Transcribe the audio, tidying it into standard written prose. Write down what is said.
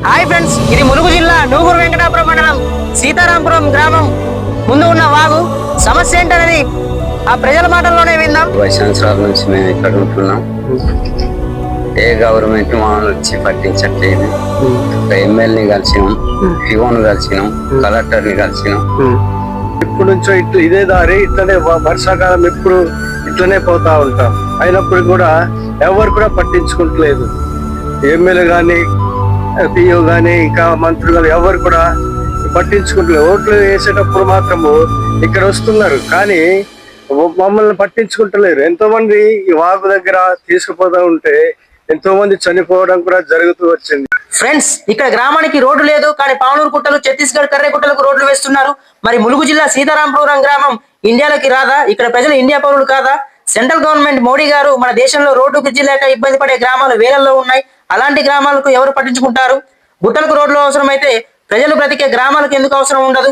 Hi friends, ఇది ములుగు జిల్లా నూగురు వెంకటాపురం మండలం సీతారాంపురం గ్రామం ముందు ఉన్న వాగు. సమస్య ఏంటనేది ఆ ప్రజల మాటల్లోనే విందాం. 20 సంవత్సరాల నుంచి మేము ఇక్కడ ఉంటున్నాం. ఏ గవర్నమెంట్ మమ్మల్ని వచ్చి పట్టించట్లేదు. ఎమ్మెల్యేని కలిసినాం, పిఓను కలిసినాం, కలెక్టర్ని కలిసినాం. ఇప్పుడు నుంచో ఇదే దారి ఇట్లనే వర్షాకాలం ఎప్పుడు ఇట్లనే పోతా ఉంటాం. అయినప్పుడు కూడా ఎవరు కూడా పట్టించుకుంటలేదు. ఎమ్మెల్యే కానీ పిఓ కానీ ఇంకా మంత్రులు కానీ ఎవరు కూడా పట్టించుకుంటలేదు. ఓట్లు వేసేటప్పుడు మాత్రము ఇక్కడ వస్తున్నారు కానీ మమ్మల్ని పట్టించుకుంటలేరు. ఎంతో మంది ఈ వాగు దగ్గర తీసుకుపోతా ఉంటే ఎంతో మంది చనిపోవడం కూడా జరుగుతూ వచ్చింది. ఫ్రెండ్స్, ఇక్కడ గ్రామానికి రోడ్డు లేదు కానీ పావనూరు కుట్టలు, ఛత్తీస్గఢ్ కర్రే కుట్టలకు రోడ్లు వేస్తున్నారు. మరి ములుగు జిల్లా సీతారాంపురం గ్రామం ఇండియాలోకి రాదా? ఇక్కడ ప్రజలు ఇండియా పౌరులు కాదా? సెంట్రల్ గవర్నమెంట్ మోడీ గారు మన దేశంలో రోడ్డు బ్రిడ్జి లేక ఇబ్బంది పడే గ్రామాలు వేలల్లో ఉన్నాయి. అలాంటి గ్రామాలకు ఎవరు పట్టించుకుంటారు? గుట్టలకు రోడ్లు అవసరమైతే ప్రజలు బ్రతికే గ్రామాలకు ఎందుకు అవసరం ఉండదు?